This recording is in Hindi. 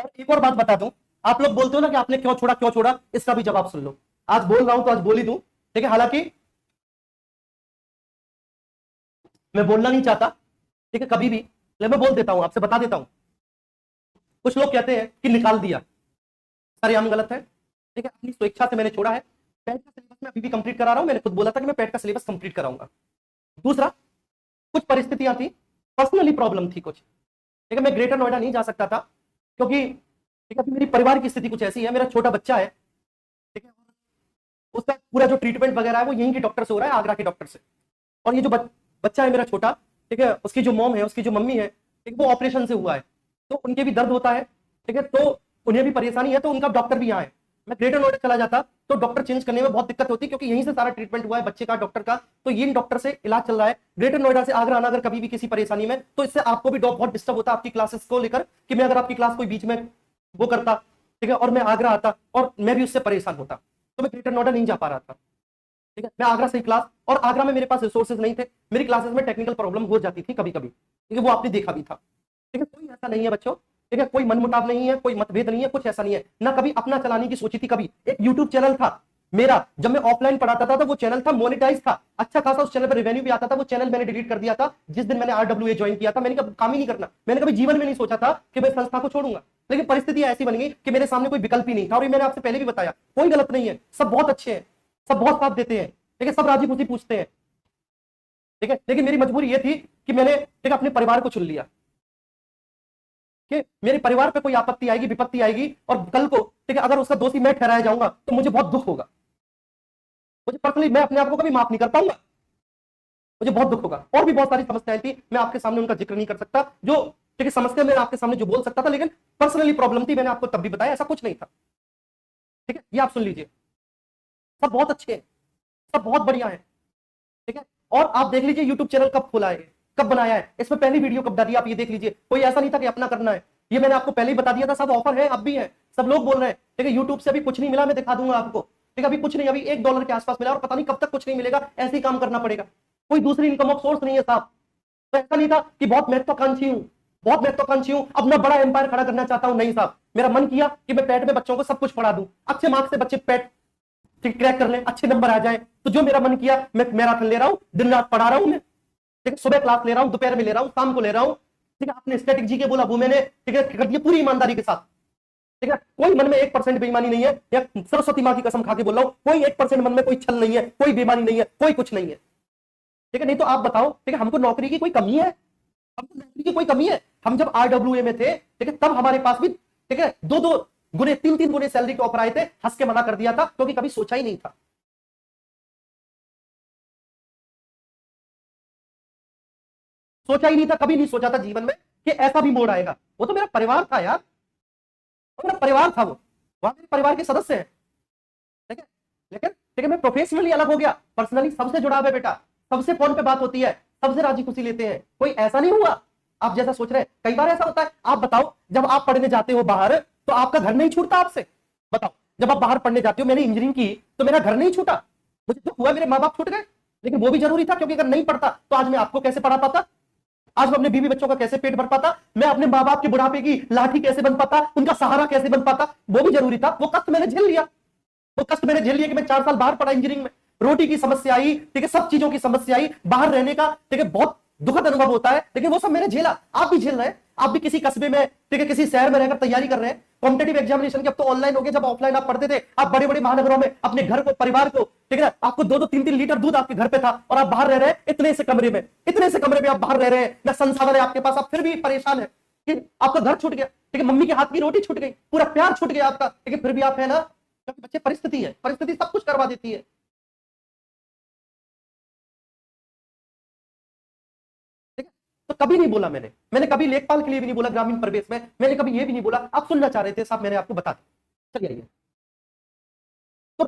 और एक और बात बता दूं, आप लोग बोलते हो ना कि आपने क्यों छोड़ा, इसका भी जवाब सुन लो। आज बोल रहा हूं तो आज बोल ही दूं, ठीक है। हालांकि मैं बोलना नहीं चाहता, ठीक है, कभी भी, लेकिन मैं बोल देता हूं, आपसे बता देता हूं। कुछ लोग कहते हैं कि निकाल दिया, सारे आम गलत है, ठीक है। अपनी स्वेच्छा से मैंने छोड़ा है। पैट का सिलेबस मैं अभी भी कंप्लीट करा रहा हूं, मैंने खुद बोला था कि मैं पैट का सिलेबस कंप्लीट कराऊंगा। दूसरा, कुछ परिस्थितियां थी, पर्सनली प्रॉब्लम थी कुछ, ठीक है। मैं ग्रेटर नोएडा नहीं जा सकता था क्योंकि, ठीक है, मेरी परिवार की स्थिति कुछ ऐसी है, मेरा छोटा बच्चा है, ठीक है, उसका पूरा जो ट्रीटमेंट वगैरह है वो यहीं के डॉक्टर से हो रहा है, आगरा के डॉक्टर से। और ये जो बच्चा है मेरा छोटा, ठीक है, उसकी जो मॉम है, उसकी जो मम्मी है, ठीक, वो ऑपरेशन से हुआ है, तो उनके भी दर्द होता है, ठीक है, तो उन्हें भी परेशानी है, तो उनका डॉक्टर भी यहाँ है। मैं ग्रेटर नोएडा चला जाता तो डॉक्टर चेंज करने में बहुत दिक्कत होती, क्योंकि यहीं से सारा ट्रीटमेंट हुआ है बच्चे का, डॉक्टर का, तो इन डॉक्टर से इलाज चल रहा है। ग्रेटर नोएडा से आगरा आना अगर कभी भी किसी परेशानी में, तो इससे आपको भी बहुत डिस्टर्ब होता है आपकी क्लासेस को लेकर, कि मैं अगर आपकी क्लास कोई बीच में वो करता, ठीक है, और मैं आगरा आता और मैं भी उससे परेशान होता, तो मैं ग्रेटर नोएडा नहीं जा पा रहा था, ठीक है। मैं आगरा से क्लास, और आगरा में मेरे पास रिसोर्सेज नहीं थे, मेरी क्लासेस में टेक्निकल प्रॉब्लम हो जाती थी कभी कभी, ठीक है, वो आपने देखा भी था, ठीक है। कोई ऐसा नहीं है बच्चों, ठीक है, कोई मनमुटाव नहीं है, कोई मतभेद नहीं है, कुछ ऐसा नहीं है ना। कभी अपना चलाने की सोची थी कभी। एक यूट्यूब चैनल था मेरा, जब मैं ऑफलाइन पढ़ाता था तो वो चैनल था, मोनेटाइज था, अच्छा खासा उस चैनल पर रेवेन्यू भी आता था। वो चैनल मैंने डिलीट कर दिया था जिस दिन मैंने RWA ज्वाइन किया था। मैंने कभी काम ही नहीं करना, मैंने कभी जीवन में नहीं सोचा था कि मैं संस्था को छोड़ूंगा, लेकिन परिस्थिति ऐसी बन गई कि मेरे सामने कोई विकल्प ही नहीं था। और ये मैंने आपसे पहले भी बताया, कोई गलत नहीं है, सब बहुत अच्छे हैं, सब बहुत साथ देते हैं, ठीक है, सब राजी खुशी पूछते हैं, ठीक है। लेकिन मेरी मजबूरी ये थी कि मैंने, ठीक है, अपने परिवार को चुन लिया कि मेरे परिवार पे कोई आपत्ति आएगी, विपत्ति आएगी, और कल को, ठीक है, अगर उसका दोषी मैं ठहराया जाऊंगा तो मुझे बहुत दुख होगा, मुझे पर्सनली, मैं अपने आप को कभी माफ नहीं कर पाऊंगा, मुझे बहुत दुख होगा। और भी बहुत सारी समस्याएं थी, मैं आपके सामने उनका जिक्र नहीं कर सकता, जो, ठीक है, समस्या मैं आपके सामने जो बोल सकता था, लेकिन पर्सनली प्रॉब्लम थी, मैंने आपको तब भी बताया, ऐसा कुछ नहीं था, ठीक है। ये आप सुन लीजिए, सब बहुत अच्छे हैं, सब बहुत बढ़िया है, ठीक है। और आप देख लीजिए यूट्यूब चैनल कब खोला है, कब बनाया है, इसमें पहली वीडियो कब डाली, आप ये देख लीजिए। कोई ऐसा नहीं था कि अपना करना है, ये मैंने आपको पहले ही बता दिया था, सब ऑफर है, अब भी है, सब लोग बोल रहे हैं, ठीक है। यूट्यूब से अभी कुछ नहीं मिला, मैं दिखा दूंगा आपको, ठीक है, अभी कुछ नहीं, अभी $1 के आसपास मिला, और पता नहीं कब तक कुछ नहीं मिलेगा, ऐसे ही काम करना पड़ेगा, कोई दूसरी इनकम ऑफ सोर्स नहीं है साहब। तो ऐसा नहीं था कि बहुत महत्वाकांक्षी हूं, बहुत महत्वाकांक्षी हूं, अब मैं बड़ा एम्पायर खड़ा करना चाहता हूं, नहीं साहब। मेरा मन किया कि मैं पैट में बच्चों को सब कुछ पढ़ा दूं, अच्छे मार्क्स से बच्चे पैट, ठीक, क्रैक कर लें, अच्छे नंबर आ जाए, तो जो मेरा मन किया, मैं मैराथन ले रहा हूं, दिन रात पढ़ा रहा हूं मैं, ठीक है, सुबह क्लास ले रहा हूं, दोपहर में ले रहा हूं, शाम को ले रहा हूं, ठीक है। आपने स्टैटिक जी के बोला, वो मैंने, ठीक है, कर दिया पूरी ईमानदारी के साथ, ठीक है। कोई मन में 1% बेईमानी नहीं है, या सरस्वती मां की कसम खा के बोल रहा हूं, कोई 1% मन में कोई छल नहीं है, कोई बेईमानी नहीं है, कोई कुछ नहीं है, ठीक है। नहीं तो आप बताओ, ठीक है, हमको नौकरी की कोई कमी है, हमको नौकरी की कोई कमी है? हम जब RWA में थे, ठीक है, तब हमारे पास भी, ठीक है, 2-2 गुने, 3-3 गुने सैलरी के ऑफर आए थे, हंस के मना कर दिया था, क्योंकि कभी सोचा ही नहीं था, सोचा ही नहीं था, कभी नहीं सोचा था जीवन में कि ऐसा भी मोड़ आएगा। वो तो मेरा परिवार था यार, वो मेरा परिवार था, वो वहां मेरे परिवार के सदस्य हैं, ठीक है। लेकिन, ठीक है, मैं प्रोफेशनली अलग हो गया, पर्सनली सबसे जुड़ा है बेटा, सबसे फोन पे बात होती है, सबसे राजी खुशी लेते हैं, कोई ऐसा नहीं हुआ आप जैसा सोच रहे हैं। कई बार ऐसा होता है, आप बताओ, जब आप पढ़ने जाते हो बाहर, तो आपका घर नहीं छूटता आपसे, बताओ, जब आप बाहर पढ़ने जाते हो, मैंने इंजीनियरिंग की तो मेरा घर नहीं छूटा, मुझे दुख हुआ, मेरे माँ बाप छूट गए, लेकिन वो भी जरूरी था, क्योंकि अगर नहीं पढ़ता तो आज मैं आपको कैसे पढ़ा पाता, आज मैं अपने बीवी बच्चों का कैसे पेट भर पाता, मैं अपने माँ बाप के बुढ़ापे की लाठी कैसे बन पाता, उनका सहारा कैसे बन पाता, वो भी जरूरी था। वो कष्ट मैंने झेल लिया, वो कष्ट मैंने झेल लिया कि मैं 4 साल बाहर पढ़ा इंजीनियरिंग में, रोटी की समस्या आई, ठीक है, सब चीजों की समस्या आई, बाहर रहने का, ठीक है, बहुत दुखद अनुभव होता है, लेकिन वो सब मैंने झेला, आप भी झेल रहे हैं। आप भी किसी कस्बे में, ठीक है, किसी शहर में रहकर तैयारी कर रहे हैं कॉम्पिटेटिव एग्जामिनेशन की। अब तो ऑनलाइन हो गया, जब ऑफलाइन आप पढ़ते थे, आप बड़े बड़े महानगरों में अपने घर को, परिवार को, ठीक है, आपको 2-2 3-3 लीटर दूध आपके घर पे था, और आप बाहर रह रहे हैं इतने से कमरे में, इतने से कमरे में आप बाहर रह रहे हैं, ना संसाधन है आपके पास, आप फिर भी परेशान है कि आपका घर छूट गया, ठीक है, मम्मी के हाथ की रोटी छूट गई, पूरा प्यार छूट गया आपका, लेकिन फिर भी आप है ना, क्योंकि बच्चे, परिस्थिति है, परिस्थिति सब कुछ करवा देती है, ठीक है। तो कभी नहीं बोला मैंने कभी लेखपाल के लिए भी नहीं बोला, ग्रामीण परिवेश में मैंने कभी ये भी नहीं बोला। आप सुनना चाह रहे थे साहब, मैंने आपको बता दिया, चलिए आइए। तो